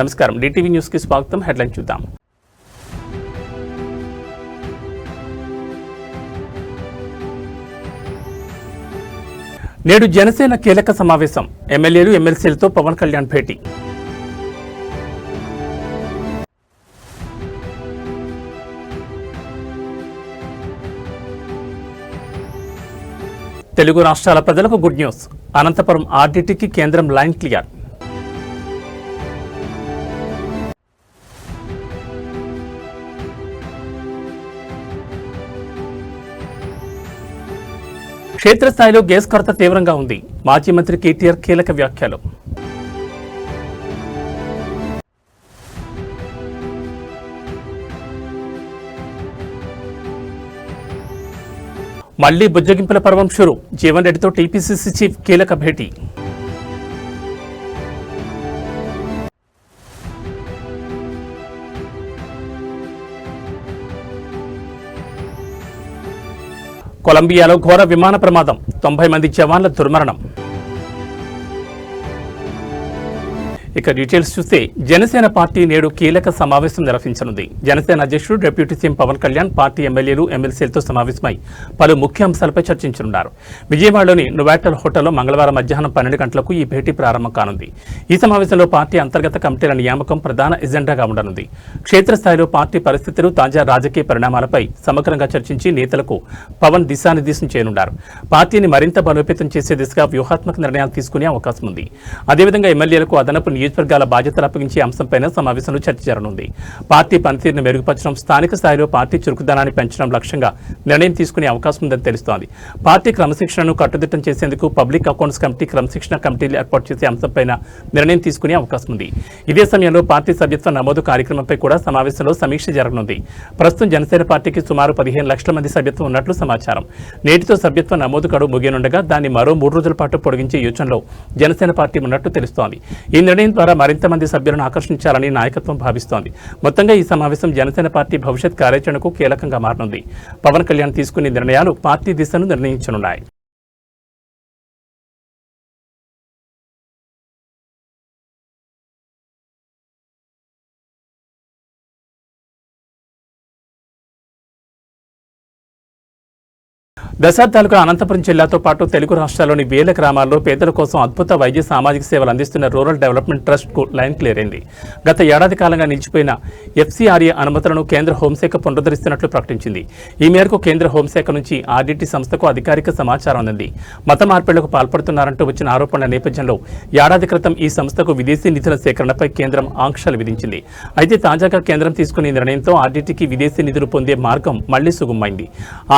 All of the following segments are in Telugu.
నమస్కారం, డిటివి న్యూస్ కి స్వాగతం. హెడ్లైన్ చూద్దాం. నేడు జనసేన కీలక సమావేశం. ఎమ్మెల్యేలు ఎమ్మెల్సీలతో పవన్ కళ్యాణ్ భేటీ. తెలుగు రాష్ట్రాల ప్రజలకు గుడ్ న్యూస్. అనంతపురం ఆర్డీటీకి కేంద్రం లైన్ క్లియర్. క్షేత్రస్థాయిలో గ్యాస్ కొరత తీవ్రంగా ఉంది. మాజీ మంత్రి కేటీఆర్ కీలక వ్యాఖ్యలు. మళ్లీ బుజ్జగింపుల పర్వం షురు. జీవన్ రెడ్డితో టీపీసీసీ చీఫ్ కీలక భేటీ. కొలంబియాలో ఘోర విమాన ప్రమాదం. 90 మంది జవాన్ల దుర్మరణం. ఇక డీటెయిల్స్ చూస్తే జనసేన పార్టీ నేడు కీలక సమావేశం నిర్వహించనుంది. జనసేన అధ్యక్షుడు డిప్యూటీ సీఎం పవన్ కళ్యాణ్ పార్టీ ఎమ్మెల్యేలు ఎమ్మెల్సీలతో సమావేశమై పలు ముఖ్య అంశాలపై చర్చించనున్నారు. విజయవాడలోని నోవాటెల్ హోటల్లో మంగళవారం మధ్యాహ్నం 12 గంటలకు ఈ భేటీ ప్రారంభం కానుంది. ఈ సమావేశంలో పార్టీ అంతర్గత కమిటీల నియామకం ప్రధాన ఎజెండాగా ఉండనుంది. క్షేత్రస్థాయిలో పార్టీ పరిస్థితులు, తాజా రాజకీయ పరిణామాలపై సమగ్రంగా చర్చించి నేతలకు పవన్ దిశానిర్దేశం చేయనున్నారు. పార్టీని మరింత బలోపేతం చేసే దిశగా వ్యూహాత్మక నిర్ణయాలు తీసుకునే అవకాశం ఉంది. అదేవిధంగా ఎమ్మెల్యేలకు అదనపు నియోజకవర్గాల బాధ్యతలు అప్పగించే అంశంపై సమావేశంలో చర్చ జరగనుంది. పార్టీ పనితీరును మెరుగుపరచడం, స్థానిక స్థాయిలో పార్టీ చురుకుదనాన్ని పెంచడం లక్ష్యంగా నిర్ణయం తీసుకునే అవకాశం ఉందని తెలుస్తోంది. పార్టీ క్రమశిక్షణను కట్టుదిట్టం చేసేందుకు పబ్లిక్ అకౌంట్స్ కమిటీ, క్రమశిక్షణ కమిటీలు ఏర్పాటు చేసే అంశంపై నిర్ణయం తీసుకునే అవకాశం ఉంది. ఇదే సమయంలో పార్టీ సభ్యత్వ నమోదు కార్యక్రమంపై కూడా సమావేశంలో సమీక్ష జరగనుంది. ప్రస్తుతం జనసేన పార్టీకి సుమారు 15 లక్షల మంది సభ్యత్వం ఉన్నట్లు సమాచారం. నేటితో సభ్యత్వ నమోదు గడువు ముగియనుండగా దాన్ని మరో 3 రోజుల పాటు పొడిగించే యోచనలో జనసేన పార్టీ ఉన్నట్లు తెలుస్తోంది. ఈ నిర్ణయం ద్వారా మరింత మంది సభ్యులను ఆకర్షించాలని నాయకత్వం భావిస్తోంది. మొత్తంగా ఈ సమావేశం జనసేన పార్టీ భవిష్యత్ కార్యాచరణకు కీలకంగా మారనుంది. పవన్ కళ్యాణ్ తీసుకునే నిర్ణయాలు పార్టీ దిశను నిర్ణయించనున్నాయి. దశాబ్దాలుగా అనంతపురం జిల్లాతో పాటు తెలుగు రాష్ట్రాల్లోని వేల గ్రామాల్లో పేదల కోసం అద్భుత వైద్య సామాజిక సేవలు అందిస్తున్న రూరల్ డెవలప్మెంట్ ట్రస్ట్ కు లైన్ క్లియర్ అయింది. గత ఏడాది కాలంగా నిలిచిపోయిన ఎఫ్సీఆర్ఏ అనుమతులను కేంద్ర హోంశాఖ పునరుద్ధరిస్తున్నట్లు ప్రకటించింది. ఈ మేరకు కేంద్ర హోంశాఖ నుంచి ఆర్డీటీ సంస్థకు అధికారిక సమాచారం అందింది. మత మార్పిడులకు పాల్పడుతున్నారంటూ వచ్చిన ఆరోపణల నేపథ్యంలో ఏడాది క్రితం ఈ సంస్థకు విదేశీ నిధుల సేకరణపై కేంద్రం ఆంక్షలు విధించింది. అయితే తాజాగా కేంద్రం తీసుకునే నిర్ణయంతో ఆర్డీటీకి విదేశీ నిధులు పొందే మార్గం మళ్లీ సుగమమైంది.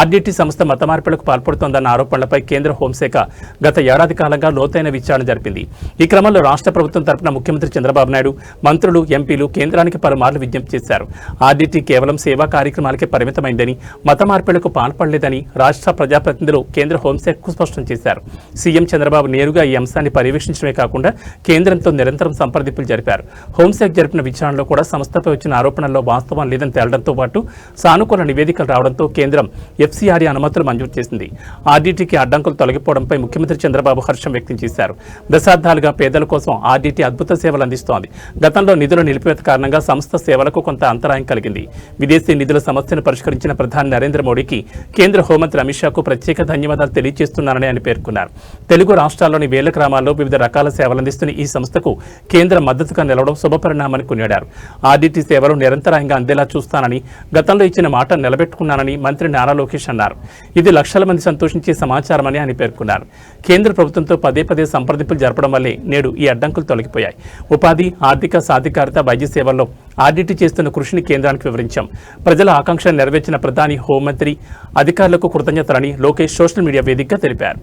ఆర్డీటీ సంస్థ మత మార్పిడులకు పాల్పడుతోందన్న ఆరోపణలపై కేంద్ర హోంశాఖ గత ఏడాది కాలంగా లోతైన విచారణ జరిపింది. ఈ క్రమంలో రాష్ట్ర ప్రభుత్వం తరపున ముఖ్యమంత్రి చంద్రబాబు నాయుడు, మంత్రులు, ఎంపీలు కేంద్రానికి పలుమార్లు విజ్ఞప్తి చేశారు. ఆర్డీటీ కేవలం సేవా కార్యక్రమాలకే పరిమితమైందని, మత మార్పిడులకు పాల్పడలేదని రాష్ట్ర ప్రజాప్రతినిధులు కేంద్ర హోంశాఖకు స్పష్టం చేశారు. సీఎం చంద్రబాబు నేరుగా ఈ అంశాన్ని పర్యవేక్షించడమే కాకుండా కేంద్రంతో నిరంతరం సంప్రదింపులు జరిపారు. హోంశాఖ జరిపిన విచారణలో కూడా సంస్థపై వచ్చిన ఆరోపణల్లో వాస్తవం లేదని తేలడంతో పాటు సానుకూల నివేదికలు రావడంతో కేంద్రం ఎఫ్సీఆర్ఏ అనుమతులు మంజూరు చేసింది. ఆర్డీటీకి అడ్డంకులు తొలగిపోవడంపై ముఖ్యమంత్రి చంద్రబాబు హర్షం వ్యక్తం చేశారు. దశాబ్దాలుగా పేదల కోసం ఆర్డీటీ అద్భుత సేవలు అందిస్తోంది. గతంలో నిధుల నిలిపివేత కారణంగా సంస్థ సేవలకు కొంత అంతరాయం కలిగింది. విదేశీ నిధుల సమస్యను పరిష్కరించిన ప్రధాని నరేంద్ర మోడీకి కేంద్ర హోంమంత్రి అమిత్ షాకు ప్రత్యేక ధన్యవాదాలు తెలియజేస్తున్నారని ఆయన పేర్కొన్నారు. తెలుగు రాష్ట్రాల్లోని వేల గ్రామాల్లో వివిధ రకాల సేవలు అందిస్తున్న ఈ సంస్థకు కేంద్రం మద్దతుగా నిలవడం శుభపరిణామని కొనియాడారు. ఆర్డీటీ సేవలు నిరంతరాయంగా అందేలా చూస్తానని, గతంలో ఇచ్చిన మాట నిలబెట్టుకున్నానని మంత్రి నారా లోకేష్ అన్నారు. ఇది లక్షల మంది సంతోషించే సమాచారమని ఆయన పేర్కొన్నారు. కేంద్ర ప్రభుత్వంతో పదే సంప్రదింపులు జరపడం వల్లే నేడు ఈ అడ్డంకులు తొలగిపోయాయి. ఉపాధి, ఆర్థిక సాధికారత, వైద్య సేవల్లో ఆర్డీటీ చేస్తున్న కృషిని కేంద్రానికి వివరించాం. ప్రజల ఆకాంక్ష నెరవేర్చిన ప్రధాని, హోంమంత్రి, అధికారులకు కృతజ్ఞతలని లోకేష్ సోషల్ మీడియా వేదికగా తెలిపారు.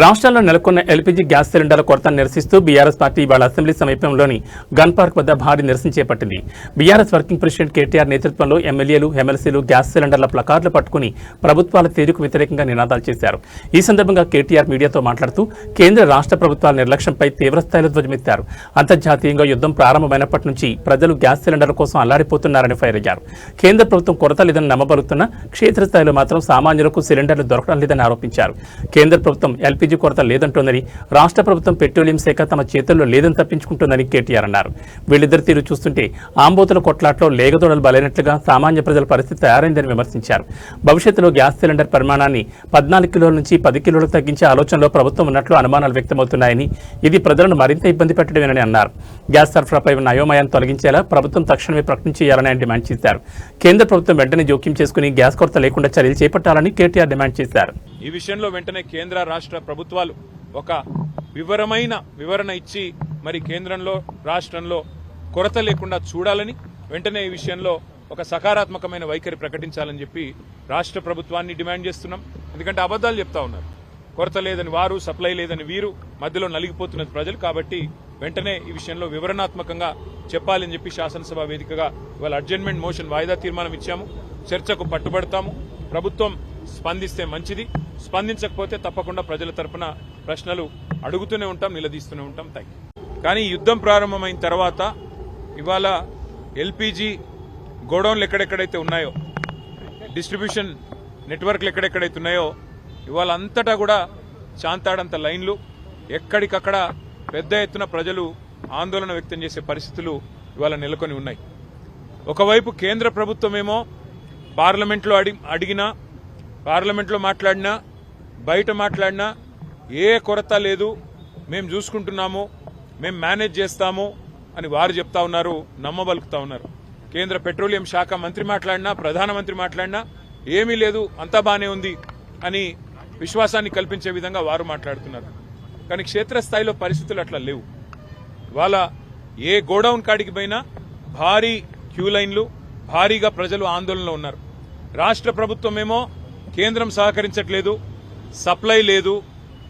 రాష్ట్రంలో నెలకొన్న ఎల్పీజీ గ్యాస్ సిలిండర్ల కొరతను నిరసిస్తూ బీఆర్ఎస్ పార్టీ ఇవాళ అసెంబ్లీ సమీపంలోని గన్ పార్క్ వద్ద భారీ నిరసన చేపట్టింది. బీఆర్ఎస్ వర్కింగ్ ప్రెసిడెంట్ కేటీఆర్ నేతృత్వంలో ఎమ్మెల్యేలు, ఎమ్మెల్సీలు గ్యాస్ సిలిండర్ల ప్లకార్డులు పట్టుకుని ప్రభుత్వాల తీరుకు వ్యతిరేకంగా నినాదాలు చేశారు. ఈ సందర్భంగా కేటీఆర్ మీడియాతో మాట్లాడుతూ కేంద్ర రాష్ట్ర ప్రభుత్వాల నిర్లక్ష్యంపై తీవ్రస్థాయిలో ధ్వజమెత్తారు. అంతర్జాతీయంగా యుద్ధం ప్రారంభమైనప్పటి నుంచి ప్రజలు గ్యాస్ సిలిండర్ల కోసం అల్లాడిపోతున్నారని ఫైర్ అయ్యారు. కేంద్ర ప్రభుత్వం కొరత లేదని నమ్మబలుతున్నా క్షేత్రస్థాయిలో మాత్రం సామాన్యులకు సిలిండర్లు దొరకడం లేదని ఆరోపించారు. కేంద్ర ప్రభుత్వం ఎల్పీజీ కొరత లేదంటోందని, రాష్ట్ర ప్రభుత్వం పెట్రోలియం శాఖ తమ చేతుల్లో లేదని తప్పించుకుంటోందని కేటీఆర్ అన్నారు. వీళ్ళిద్దరి తీరు చూస్తుంటే ఆంబోతుల కొట్లాట్లో లేగదోడలు బలైనట్లుగా సామాన్య ప్రజల పరిస్థితి తయారైందని విమర్శించారు. భవిష్యత్తులో గ్యాస్ సిలిండర్ పరిమాణాన్ని 14 కిలోల నుంచి 10 కిలోలకు తగ్గించే ఆలోచనలో ప్రభుత్వం ఉన్నట్లు అనుమానాలు వ్యక్తమవుతున్నాయని, ఇది ప్రజలను మరింత ఇబ్బంది పెట్టడమేనని అన్నారు. గ్యాస్ సరఫరాపై ఉన్న అయోమయాన్ని తొలగించేలా ప్రభుత్వం తక్షణమే ప్రకటన చేయాలని ఆయన డిమాండ్ చేశారు. కేంద్ర ప్రభుత్వం వెంటనే జోక్యం చేసుకుని గ్యాస్ కొరత లేకుండా చర్యలు చేపట్టాలని కేటీఆర్ డిమాండ్ చేశారు. ఈ విషయంలో వెంటనే కేంద్ర రాష్ట్ర ప్రభుత్వాలు ఒక వివరణ ఇచ్చి మరి కేంద్రంలో రాష్ట్రంలో కొరత లేకుండా చూడాలని, వెంటనే ఈ విషయంలో ఒక సకారాత్మకమైన వైఖరి ప్రకటించాలని చెప్పి రాష్ట్ర ప్రభుత్వాన్ని డిమాండ్ చేస్తున్నాం. ఎందుకంటే అబద్ధాలు చెప్తా ఉన్నారు. కొరత లేదని వారు, సప్లై లేదని వీరు, మధ్యలో నలిగిపోతున్నది ప్రజలు. కాబట్టి వెంటనే ఈ విషయంలో వివరణాత్మకంగా చెప్పాలని చెప్పి శాసనసభ వేదికగా ఇవాళ అడ్జర్న్మెంట్ మోషన్ వాయిదా తీర్మానం ఇచ్చాము. చర్చకు పట్టుబడతాము. ప్రభుత్వం స్పందిస్తే మంచిది, స్పందించకపోతే తప్పకుండా ప్రజల తరపున ప్రశ్నలు అడుగుతూనే ఉంటాం, నిలదీస్తూనే ఉంటాం. కానీ యుద్ధం ప్రారంభమైన తర్వాత ఇవాళ ఎల్పీజీ గోడౌన్లు ఎక్కడెక్కడైతే ఉన్నాయో, డిస్ట్రిబ్యూషన్ నెట్వర్క్లు ఎక్కడెక్కడైతే ఉన్నాయో, ఇవాళ అంతటా కూడా చాంతాడంత లైన్లు, ఎక్కడికక్కడ పెద్ద ఎత్తున ప్రజలు ఆందోళన వ్యక్తం చేసే పరిస్థితులు ఇవాళ నెలకొని ఉన్నాయి. ఒకవైపు కేంద్ర ప్రభుత్వమేమో పార్లమెంట్లో అడిగినా, పార్లమెంట్లో మాట్లాడినా, బయట మాట్లాడినా ఏ కొరత లేదు, మేము చూసుకుంటున్నాము, మేము మేనేజ్ చేస్తాము అని వారు చెప్తా ఉన్నారు, నమ్మబలుకుతా ఉన్నారు. కేంద్ర పెట్రోలియం శాఖ మంత్రి మాట్లాడినా, ప్రధానమంత్రి మాట్లాడినా ఏమీ లేదు, అంతా బానే ఉంది అని విశ్వాసాన్ని కల్పించే విధంగా వారు మాట్లాడుతున్నారు. కానీ క్షేత్రస్థాయిలో పరిస్థితులు అట్లా లేవు. ఇవాళ ఏ గోడౌన్ కాడికి పోయినా భారీ క్యూ లైన్లు, భారీగా ప్రజలు ఆందోళనలో ఉన్నారు. రాష్ట్ర ప్రభుత్వమేమో కేంద్రం సహకరించట్లేదు, సప్లై లేదు,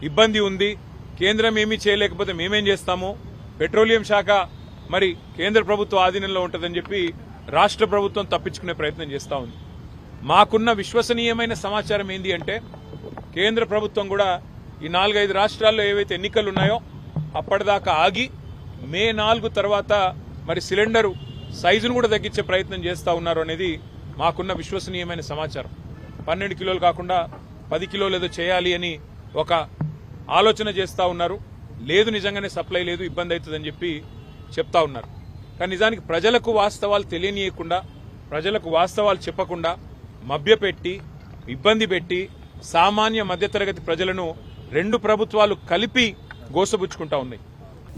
ఇబ్బంది ఉంది, కేంద్రం ఏమీ చేయలేకపోతే మేమేం చేస్తాము, పెట్రోలియం శాఖ మరి కేంద్ర ప్రభుత్వ ఆధీనంలో ఉంటుందని చెప్పి రాష్ట్ర ప్రభుత్వం తప్పించుకునే ప్రయత్నం చేస్తూ ఉంది. మాకున్న విశ్వసనీయమైన సమాచారం ఏంది అంటే, కేంద్ర ప్రభుత్వం కూడా ఈ 4-5 రాష్ట్రాల్లో ఏవైతే ఎన్నికలు ఉన్నాయో అప్పటిదాకా ఆగి మే 4 తర్వాత మరి సిలిండరు సైజును కూడా తగ్గించే ప్రయత్నం చేస్తూ ఉన్నారు అనేది మాకున్న విశ్వసనీయమైన సమాచారం. 12 కిలోలు కాకుండా 10 కిలోలు ఏదో చేయాలి అని ఒక ఆలోచన చేస్తూ ఉన్నారు. లేదు, నిజంగానే సప్లై లేదు, ఇబ్బంది అవుతుందని చెప్పి చెప్తా ఉన్నారు. కానీ నిజానికి ప్రజలకు వాస్తవాలు తెలియనీయకుండా, ప్రజలకు వాస్తవాలు చెప్పకుండా మభ్యపెట్టి, ఇబ్బంది పెట్టి సామాన్య మధ్యతరగతి ప్రజలను రెండు ప్రభుత్వాలు కలిపి గోసబుచ్చుకుంటా ఉన్నాయి.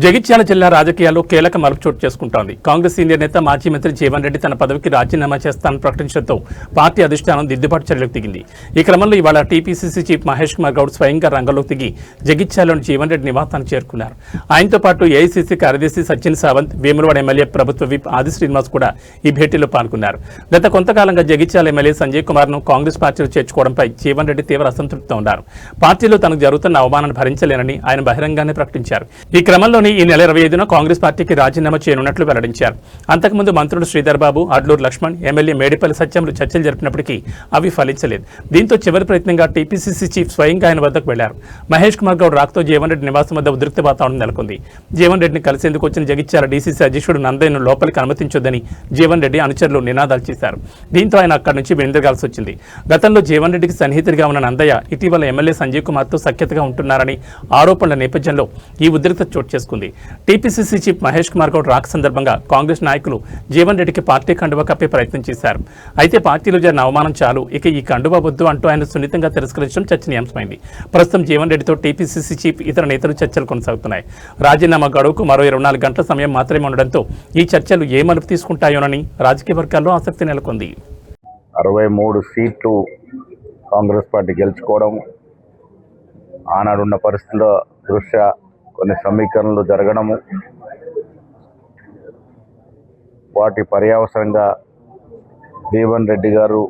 జగిత్యాల జిల్లా రాజకీయాల్లో కీలక మలుపు చోటు చేసుకుంటోంది. కాంగ్రెస్ సీనియర్ నేత మాజీ మంత్రి జీవన్ రెడ్డి తన పదవికి రాజీనామా చేస్తానని ప్రకటించడంతో పార్టీ అధిష్టానం దిద్దుబాటు చర్యలకు దిగింది. ఈ క్రమంలో ఇవాళ టీపీసీసీ చీఫ్ మహేష్ కుమార్ గౌడ్ స్వయంగా రంగంలోకి దిగి జగిత్యాలలోని జీవన్ రెడ్డి నివాసానికి చేరుకున్నారు. ఆయనతో పాటు ఏఐసీసీ కార్యదర్శి సచిన్ సావంత్, వేములవాడ ఎమ్మెల్యే ప్రభుత్వ విప్ ఆది శ్రీనివాస్ కూడా ఈ భేటీలో పాల్గొన్నారు. గత కొంతకాలంగా జగిత్యాల ఎమ్మెల్యే సంజయ్ కుమార్ ను కాంగ్రెస్ పార్టీలో చేర్చుకోవడంపై జీవన్ రెడ్డి తీవ్ర అసంతృప్తితో ఉన్నారు. పార్టీలో తనకు జరుగుతున్న అవమానాన్ని భరించలేనని ఆయన బహిరంగానే ప్రకటించారు. ఈ క్రమంలో ఈ నెల 25న కాంగ్రెస్ పార్టీకి రాజీనామా చేయనున్నట్లు వెల్లడించారు. అంతకుముందు మంత్రులు శ్రీధర్ బాబు, అడ్లూరు లక్ష్మణ్, ఎమ్మెల్యే మేడిపల్లి సత్యంలు చర్చలు జరిపినప్పటికీ అవి ఫలించలేదు. దీంతో చివరి ప్రయత్నంగా టీపీసీసీ చీఫ్ స్వయంగా ఆయన వద్దకు వెళ్లారు. మహేష్ కుమార్ గౌడ్ రాకతో జీవన్ రెడ్డి నివాసం వద్ద ఉద్రిక్త వాతావరణం నెలకొంది. జీవన్ రెడ్డిని కలిసేందుకు వచ్చిన జగిత్యాల డీసీసీ అధ్యక్షుడు నందయ్యను లోపలికి అనుమతించొద్దని జీవన్ రెడ్డి అనుచరులు నినాదాలు చేశారు. దీంతో ఆయన అక్కడి నుంచి వెనుదిరగాల్సి వచ్చింది. గతంలో జీవన్ రెడ్డికి సన్నిహితుడిగా ఉన్న నందయ్య ఇటీవల ఎమ్మెల్యే సంజయ్ కుమార్తో సఖ్యతగా ఉంటున్నారని ఆరోపణల నేపథ్యంలో ఈ ఉద్రిక్తత చోటు చేసుకుంది. టీపీసీసీ చీఫ్ మహేష్ కుమార్ గౌడ్ రాక సందర్భంగా కాంగ్రెస్ నాయకులు జీవన్ రెడ్డికి పార్టీ కండువా కప్పే ప్రయత్నం చేశారు. అయితే పార్టీలో జరిగిన అవమానం చాలు, ఇక ఈ కండువా వద్దు అంటూ ఆయన సున్నితంగా తిరస్కరించడం చర్చనీయాంశమైంది. ప్రస్తుతం జీవన్ రెడ్డితో టీపీసీసీ చీఫ్ ఇతర నేతలు చర్చలు కొనసాగుతున్నాయి. రాజీనామా గడువుకు మరో 24 గంటల సమయం మాత్రమే ఉండడంతో ఈ చర్చలు ఏ మలుపు తీసుకుంటాయోనని రాజకీయ వర్గాల్లో ఆసక్తి నెలకొంది. 63 సీట్లు కాంగ్రెస్ పార్టీ గెలుచుకోవడం, ఆనాడున్న పరిస్థితుల దృష్ట్యా కొన్ని సమీకరణలు జరగడము, వాటి పర్యవసరంగా జీవన్ రెడ్డి గారు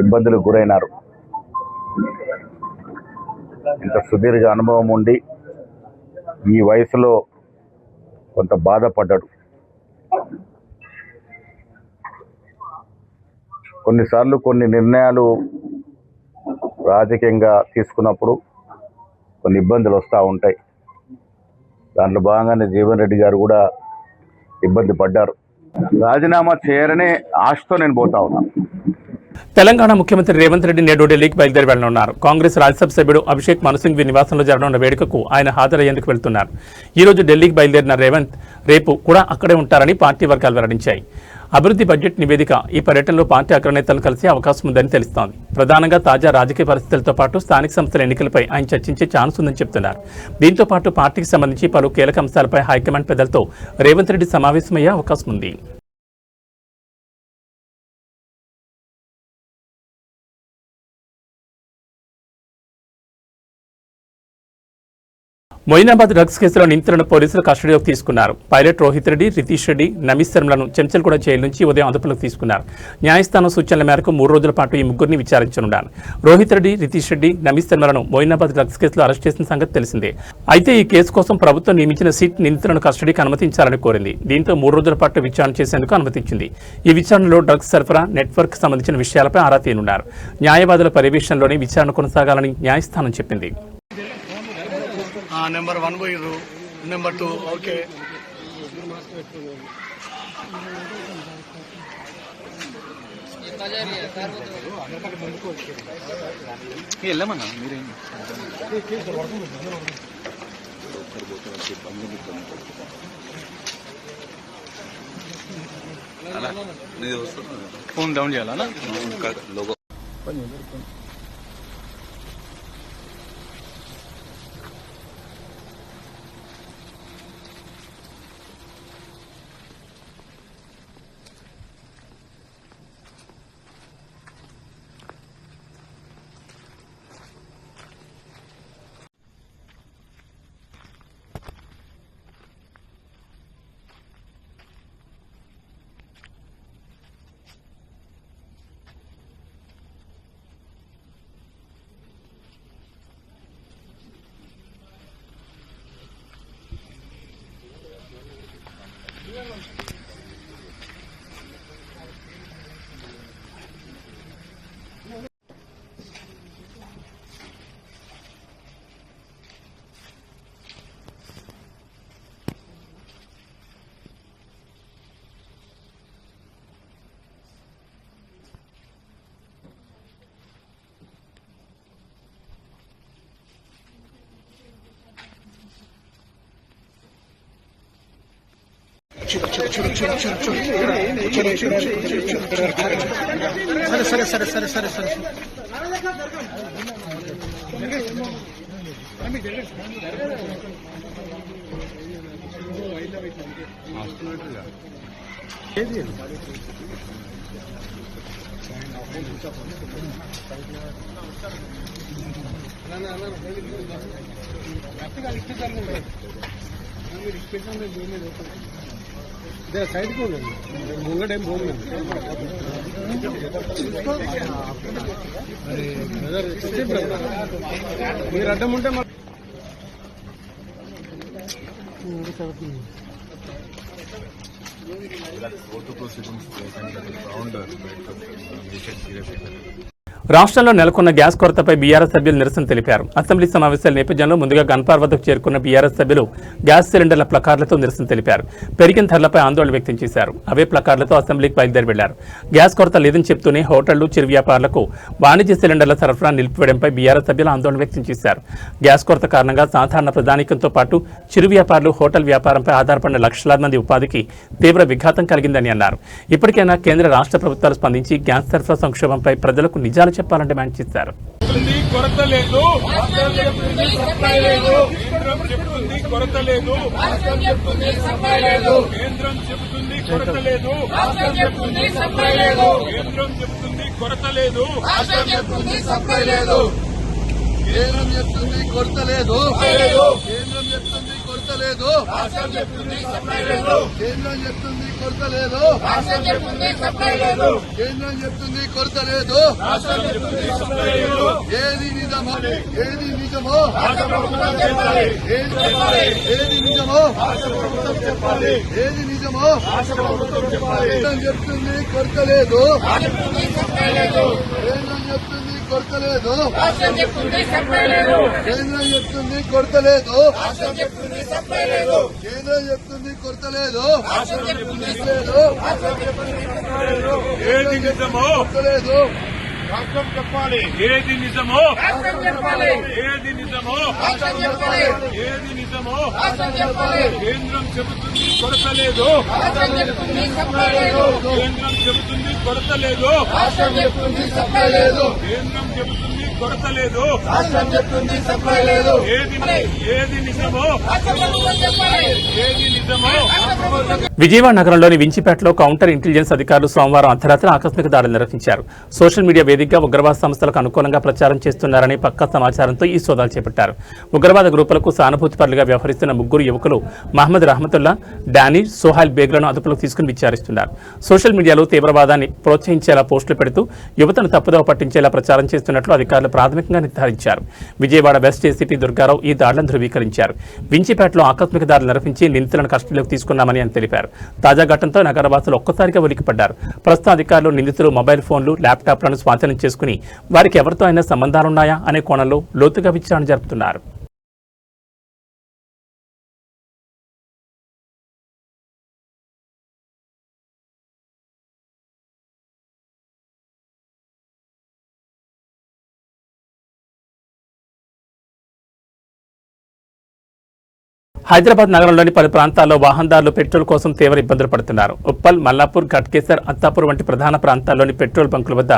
ఇబ్బందులకు గురైనారు. ఇంత సుదీర్ఘ అనుభవం ఉండి ఈ వయసులో కొంత బాధపడ్డాడు. కొన్నిసార్లు కొన్ని నిర్ణయాలు రాజకీయంగా తీసుకున్నప్పుడు కొన్ని ఇబ్బందులు వస్తూ ఉంటాయి. దాంట్లో భాగంగానే జీవన్ రెడ్డి గారు కూడా ఇబ్బంది పడ్డారు. రాజీనామా చేయరనే ఆశతో నేను పోతా ఉన్నాను. తెలంగాణ ముఖ్యమంత్రి రేవంత్ రెడ్డి నేడు ఢిల్లీకి బయలుదేరి వెళ్లనున్నారు. కాంగ్రెస్ రాజ్యసభ సభ్యుడు అభిషేక్ మను సింఘ్వి నివాసంలో జరగనున్న వేడుకకు ఆయన హాజరయ్యేందుకు వెళ్తున్నారు. ఈ రోజు ఢిల్లీకి బయలుదేరిన రేవంత్ రేపు కూడా అక్కడే ఉంటారని పార్టీ వర్గాలు వెల్లడించాయి. అభివృద్ధి బడ్జెట్ నివేదిక ఈ పర్యటనలో పార్టీ అగ్రనేతలను కలిసే అవకాశం ఉందని తెలుస్తోంది. ప్రధానంగా తాజా రాజకీయ పరిస్థితులతో పాటు స్థానిక సంస్థల ఎన్నికలపై ఆయన చర్చించే ఛాన్స్ ఉందని చెబుతున్నారు. దీంతో పాటు పార్టీకి సంబంధించి పలు కీలక అంశాలపై హైకమాండ్ పెద్దలతో రేవంత్ రెడ్డి సమావేశమయ్యే అవకాశం ఉంది. మొయినాబాద్ డ్రగ్స్ కేసులో నిందితులను పోలీసులు కస్టడీలోకి తీసుకున్నారు. పైలట్ రోహిత్ రెడ్డి, రితీష్ రెడ్డి, నమీస్ శర్మలను చెంచల్గూడ జైలు నుంచి ఉదయం అదుపులోకి తీసుకున్నారు. న్యాయస్థానం సూచనల మేరకు 3 రోజుల పాటు ఈ ముగ్గురిని విచారించనున్నారు. రోహిత్ రెడ్డి, రితీష్ రెడ్డి, నమీస్ శర్మలను మొయినాబాద్ డ్రగ్స్ కేసులో అరెస్ట్ చేసిన సంగతి తెలిసిందే. అయితే ఈ కేసు కోసం ప్రభుత్వం నియమించిన సిట్ నిందితులను కస్టడీకి అనుమతించాలని కోరింది. దీంతో 3 రోజుల పాటు విచారణ చేసేందుకు అనుమతించింది. ఈ విచారణలో డ్రగ్స్ సరఫరా నెట్వర్క్ సంబంధించిన విషయాలపై ఆరా తీయనున్నారు. న్యాయవాదుల పర్యవేక్షణలోనే విచారణ కొనసాగాలని న్యాయస్థానం చెప్పింది. నెంబర్ 1 పోయిర్రు, నెంబర్ 2 ఓకే. వెళ్ళమన్నా మీరేం ఫోన్ డౌన్ చేయాలా లోగో సరే సరే సరే సరే సరే సైడ్ ముంగటేం పోలేదు మీరు అడ్డం ఉంటే రాష్ట్రంలో నెలకొన్న గ్యాస్ కొరతపై బీఆర్ఎస్ సభ్యులు నిరసన తెలిపారు. అసెంబ్లీ సమావేశాల నేపథ్యంలో ముందుగా గన్పార్ వద్దకు చేరుకున్న బీఆర్ఎస్ సభ్యులు గ్యాస్ సిలిండర్ల ప్లకార్డులతో నిరసన తెలిపారు. పెరిగిన ధరలపై ఆందోళన వ్యక్తం చేశారు. అవే ప్లకార్డులతో అసెంబ్లీకి బయలుదేరి వెళ్లారు. గ్యాస్ కొరత లేదని చెప్తూనే హోటళ్లు, చిరు వ్యాపారులకు వాణిజ్య సిలిండర్ల సరఫరా నిలిపివేయడంపై బీఆర్ఎస్ సభ్యులు ఆందోళన వ్యక్తం చేశారు. గ్యాస్ కొరత కారణంగా సాధారణ ప్రజానీకంతో పాటు చిరు వ్యాపారులు, హోటల్ వ్యాపారంపై ఆధారపడిన లక్షలాది మంది ఉపాధికి తీవ్ర విఘాతం కలిగిందని అన్నారు. ఇప్పటికైనా కేంద్ర రాష్ట్ర ప్రభుత్వాలు స్పందించి గ్యాస్ సరఫరా సంక్షోభంపై ప్రజలకు నిజాలు చెప్పాలని డిమాండ్ చేశారు. కొరత లేదు, కేంద్రం చెప్తుంది కొరత లేదు, కేంద్రం చెప్తుంది కొరత లేదు, కేంద్రం చెప్తుంది కొరత లేదు, కేంద్రం చెప్తుంది సప్లై లేదు, కేంద్రం చెప్తుంది కొరత లేదు, కేంద్రం చెప్తుంది కొరత లేదు, కేంద్రం చెప్తుంది సప్లై లేదు, కేంద్రం చెప్తుంది కొరత లేదు, కేంద్రం చెప్తుంది కొరత లేదు. ఏది నిజమో ఏది నిజమో ఏది నిజమో ఏది నిజమో కేంద్రం చెప్తుంది కొరత లేదు, కేంద్రం చెప్తుంది కొరత లేదు, కేంద్రం చెప్తుంది కొరత లేదు, కేంద్రం చెప్తుంది కొరత లేదు, ఏది నిజమో లేదు. రాష్ట్రం చెప్పాలి. ఏది నిజమో ఏది నిజమో ఏది నిజమో కేంద్రం చెబుతుంది కొరత లేదు, కేంద్రం చెబుతుంది కొరత లేదు, కేంద్రం చెబుతుంది కొరత లేదు, ఏది నిజమో ఏది నిజమో. విజయవాడ నగరంలోని వించిపేటలో కౌంటర్ ఇంటెలిజెన్స్ అధికారులు సోమవారం అర్ధరాత్రి ఆకస్మిక దాడులు నిర్వహించారు. సోషల్ మీడియా వేదికగా ఉగ్రవాద సంస్థలకు అనుకూలంగా ప్రచారం చేస్తున్నారని పక్కా సమాచారంతో ఈ సోదాలు చేపట్టారు. ఉగ్రవాద గ్రూపులకు సానుభూతిపరులుగా వ్యవహరిస్తున్న ముగ్గురు యువకులు మహమ్మద్ రహమతుల్లా, డానిష్, సోహైల్ బేగ్లను అదుపులోకి తీసుకుని విచారిస్తున్నారు. సోషల్ మీడియాలో తీవ్రవాదాన్ని ప్రోత్సహించేలా పోస్టులు పెడుతూ యువతను తప్పుదోవ పట్టించేలా ప్రచారం చేస్తున్నట్లు అధికారులు ప్రాథమికంగా నిర్ధారించారు. విజయవాడ వెస్ట్ ఏసీపీ దుర్గారావు ఈ దాడులను ధృవీకరించారు. వించిపేటలో ఆకస్మిక దాడులు నిర్వహించి నిందితులను కస్టడీలోకి తీసుకున్నామని ఆయన తెలిపారు. తాజా ఘటనతో నగరవాసులు ఒక్కసారిగా ఉలిక్కిపడ్డారు. ప్రస్తుతం అధికారులు నిందితులు మొబైల్ ఫోన్లు, ల్యాప్టాప్లను స్వాధీనం చేసుకుని వారికి ఎవరితో అయినా సంబంధాలున్నాయా అనే కోణంలో లోతుగా విచారణ జరుపుతున్నారు. హైదరాబాద్ నగరంలోని పలు ప్రాంతాల్లో వాహనదారులు పెట్రోల్ కోసం తీవ్ర ఇబ్బందులు పడుతున్నారు. ఉప్పల్, మల్లాపూర్, ఘట్కేసర్, అత్తాపూర్ వంటి ప్రధాన ప్రాంతాల్లోని పెట్రోల్ బంకుల వద్ద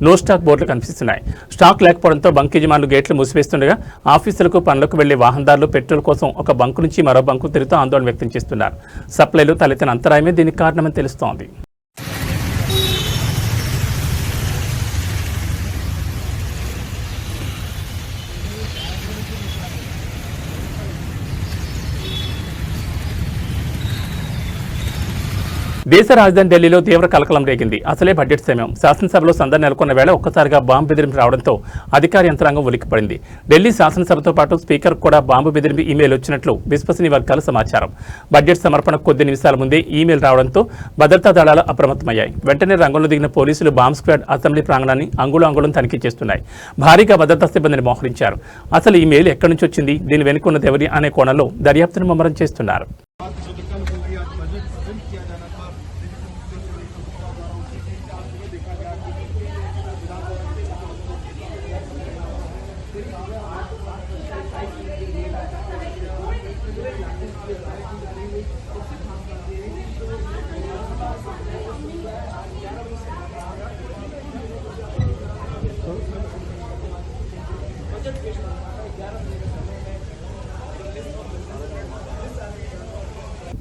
నో స్టాక్ బోర్డులు కనిపిస్తున్నాయి. స్టాక్ లేకపోవడంతో బంక్ యజమానులు గేట్లు మూసివేస్తుండగా ఆఫీసులకు, పనులకు వెళ్లే వాహనదారులు పెట్రోల్ కోసం ఒక బంకు నుంచి మరో బంకు తిరుగుతూ ఆందోళన వ్యక్తం చేస్తున్నారు. సప్లైలో తలెత్తిన అంతరాయమే దీనికి కారణమని తెలుస్తోంది. దేశ రాజధాని ఢిల్లీలో తీవ్ర కలకలం రేగింది. అసలే బడ్జెట్ సమయం. శాసనసభలో సందడి నెలకొన్న వేళ ఒక్కసారిగా బాంబు బెదిరింపు రావడంతో అధికార యంత్రాంగం ఉలిక్కిపడింది. ఢిల్లీ శాసనసభతో పాటు స్పీకర్ కూడా బాంబు బెదిరింపు ఈమెయిల్ వచ్చినట్లు విశ్వసనీయ వర్గాల సమాచారం. బడ్జెట్ సమర్పణకు కొద్ది నిమిషాల ముందే ఈమెయిల్ రావడంతో భద్రతా దళాలు అప్రమత్తమయ్యాయి. వెంటనే రంగంలో దిగిన పోలీసులు బాంబ్ స్క్వాడ్ అసెంబ్లీ ప్రాంగణాన్ని అంగుళం తనిఖీ చేస్తున్నాయి. భారీగా భద్రతా సిబ్బందిని మోహరించారు. అసలు ఈమెయిల్ ఎక్కడి నుంచి వచ్చింది, దీని వెనుకున్నది ఎవరి అనే కోణంలో దర్యాప్తును ముమ్మరం చేస్తున్నారు.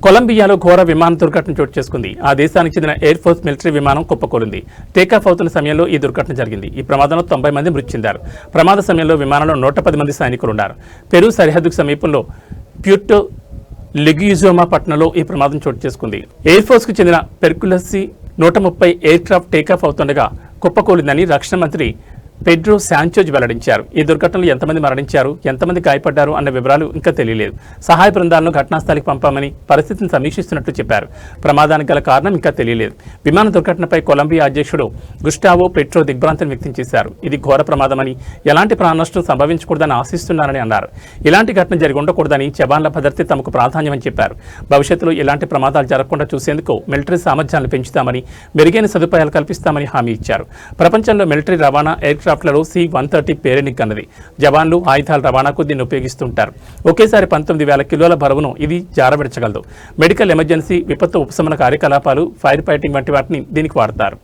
కొలంబియాలో ఘోర విమాన దుర్ఘటన చోటు చేసుకుంది. ఆ దేశానికి చెందిన ఎయిర్ ఫోర్స్ మిలిటరీ విమానం కుప్పకూలింది. టేకాఫ్ అవుతున్న సమయంలో ఈ దుర్ఘటన జరిగింది. ఈ ప్రమాదంలో 90 మంది మృతి చెందారు. ప్రమాద సమయంలో విమానంలో 110 మంది సైనికులు ఉన్నారు. పెరు సరిహద్దుకు సమీపంలో ప్యూర్టో లిగ్యూజోమా పట్టణంలో ఈ ప్రమాదం చోటు చేసుకుంది. ఎయిర్ ఫోర్స్ కు చెందిన పెర్కులసి 130 ఎయిర్ క్రాఫ్ట్ టేకాఫ్ అవుతుండగా కుప్పకూలిందని రక్షణ మంత్రి పెడ్రో శాంచోజ్ వెల్లడించారు. ఈ దుర్ఘటనలో ఎంతమంది మరణించారు, ఎంతమంది గాయపడ్డారు అన్న వివరాలు ఇంకా తెలియలేదు. సహాయ బృందాలను ఘటనాస్థలికి పంపామని పరిస్థితిని సమీక్షిస్తున్నట్లు చెప్పారు. ప్రమాదానికి గల కారణం ఇంకా తెలియలేదు. విమాన దుర్ఘటనపై కొలంబియా అధ్యక్షుడు గుస్టావో పెట్రో దిగ్భ్రాంతిని వ్యక్తం చేశారు. ఇది ఘోర ప్రమాదమని, ఎలాంటి ప్రాణ నష్టం సంభవించకూడదని ఆశిస్తున్నారని అన్నారు. ఇలాంటి ఘటన జరిగి ఉండకూడదని, జవాన్ల భద్రత తమకు ప్రాధాన్యమని చెప్పారు. భవిష్యత్తులో ఇలాంటి ప్రమాదాలు జరగకుండా చూసేందుకు మిలిటరీ సామర్థ్యాలను పెంచుతామని, మెరుగైన సదుపాయాలు కల్పిస్తామని హామీ ఇచ్చారు. ప్రపంచంలో మిలిటరీ రవాణా ఎయిర్ క్రాఫ్ట్లలో C-130 పేరెనికన్నది. జవాన్లు, ఆయుధాల రవాణాకు దీన్ని ఉపయోగిస్తుంటారు. ఒకేసారి 19,000 కిలోల బరువును ఇది జారవిడచగలదు. మెడికల్ ఎమర్జెన్సీ, విపత్తు ఉపశమన కార్యకలాపాలు, ఫైర్ ఫైటింగ్ వంటి వాటిని దీనికి వాడతారు.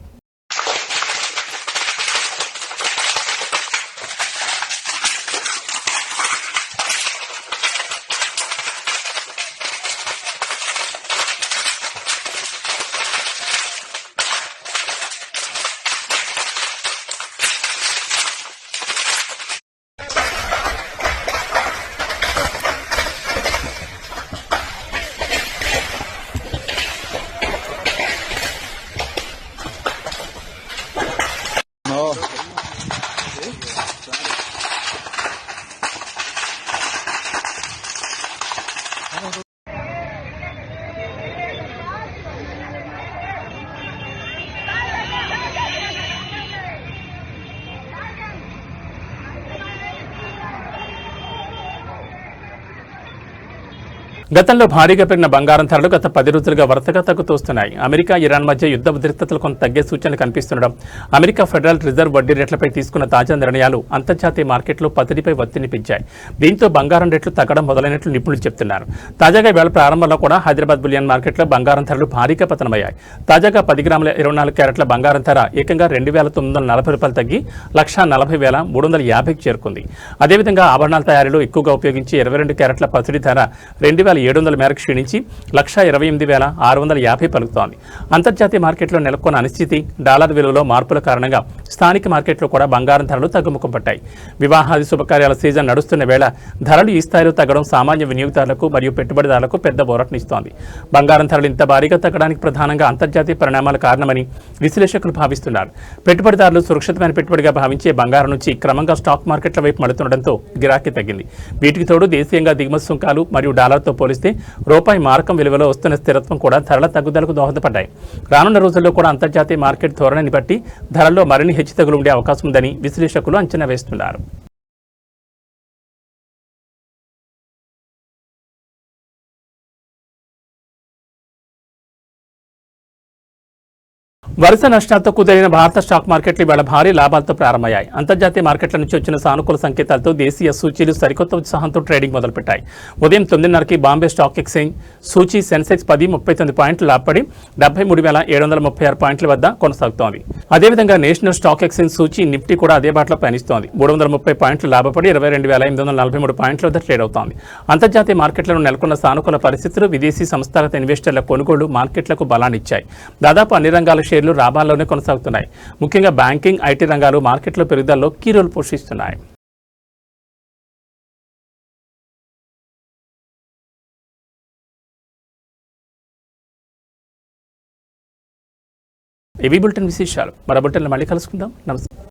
గతంలో భారీగా పెరిగిన బంగారం ధరలు గత 10 రోజులుగా వరుసగా తగ్గుతూస్తున్నాయి. అమెరికా ఇరాన్ మధ్య యుద్ధ ఉద్రిక్తతలు కొంత తగ్గే సూచనలు కనిపిస్తుండడం, అమెరికా ఫెడరల్ రిజర్వ్ వడ్డీ రేట్లపై తీసుకున్న తాజా నిర్ణయాలు అంతర్జాతీయ మార్కెట్లో పసిడిపై ఒత్తిడిని పెంచాయి. దీంతో బంగారం రేట్లు తగ్గడం మొదలైనట్లు నిపుణులు చెబుతున్నారు. తాజాగా వేళ ప్రారంభంలో కూడా హైదరాబాద్ బులియన్ మార్కెట్లో బంగారం ధరలు భారీగా పతనమయ్యాయి. తాజాగా 10 గ్రాముల 24 క్యారెట్ల బంగారం ధర ఏకంగా $2,940 తగ్గి 1,40,350కి చేరుకుంది. అదేవిధంగా ఆభరణాల తయారీలో ఎక్కువగా ఉపయోగించి 22 క్యారెట్ల పసిడి ధర 2,700 మేరకు క్షీణించి 1,28,650 పలుకుతోంది. అంతర్జాతీయ మార్కెట్లో నెలకొన్న అనిశ్చితి, డాలర్ విలువలో మార్పుల కారణంగా స్థానిక మార్కెట్లో కూడా బంగారం ధరలు తగ్గుముఖం పట్టాయి. వివాహాది శుభకార్యాల సీజన్ నడుస్తున్న వేళ ధరలు ఈ స్థాయిలో తగ్గడం సామాన్య వినియోగదారులకు మరియు పెట్టుబడిదారులకు పెద్ద ఊరటనిస్తోంది. బంగారం ధరలు ఇంత భారీగా తగ్గడానికి ప్రధానంగా అంతర్జాతీయ పరిణామాల కారణమని విశ్లేషకులు భావిస్తున్నారు. పెట్టుబడిదారులు సురక్షితమైన పెట్టుబడిగా భావించే బంగారం నుంచి క్రమంగా స్టాక్ మార్కెట్ల వైపు మడుతుండటంతో గిరాకీ తగ్గింది. వీటికి తోడు దేశీయంగా దిగుమతి సుంకాలు మరియు డాలర్తో పోలిస్తే రూపాయి మారకం విలువలో వస్తున్న స్థిరత్వం కూడా ధరల తగ్గుదలకు దోహదపడ్డాయి. రానున్న రోజుల్లో కూడా అంతర్జాతీయ మార్కెట్ ధోరణిని బట్టి ధరల్లో మరిన్ని హెచ్చుతగ్గులు ఉండే అవకాశం ఉందని విశ్లేషకులు అంచనా వేస్తున్నారు. వరుస నష్టాలతో కుదిరిన భారత స్టాక్ మార్కెట్లు ఇవాళ భారీ లాభాలతో ప్రారంభమయ్యాయి. అంతర్జాతీయ మార్కెట్ల నుంచి వచ్చిన సానుకూల సంకేతాలతో దేశీయ సూచీలు సరికొత్త ఉత్సాహంతో ట్రేడింగ్ మొదలుపెట్టాయి. ఉదయం 9:30కి బాంబే స్టాక్ ఎక్స్చేంజ్ సూచీ సెన్సెక్స్ 10.39 పాయింట్లు లాభపడి 73,736 పాయింట్ల వద్ద కొనసాగుతోంది. అదేవిధంగా నేషనల్ స్టాక్ ఎక్స్చేంజ్ సూచీ నిఫ్టీ కూడా అదే బాటలో పయనిస్తోంది. 330 పాయింట్లు లాభపడి 22,843 పాయింట్ల వద్ద ట్రేడ్ అవుతోంది. అంతర్జాతీయ మార్కెట్లను నెలకొన్న సానుకూల పరిస్థితులు విదేశీ సంస్థాగత ఇన్వెస్టర్ల కొనుగోళ్లు మార్కెట్లకు బలాన్నిచ్చాయి. దాదాపు అన్ని రంగాల షేర్లు లాభాల్లోనే కొనసాగుతున్నాయి. ముఖ్యంగా బ్యాంకింగ్, ఐటీ రంగాలు మార్కెట్లో పెరుగుదలలో కీ రోల్ పోషిస్తున్నాయి. ఇవి బులెటిన్ విశేషాలు. మరో బులెటిన్లో మళ్ళీ కలుసుకుందాం. నమస్తే.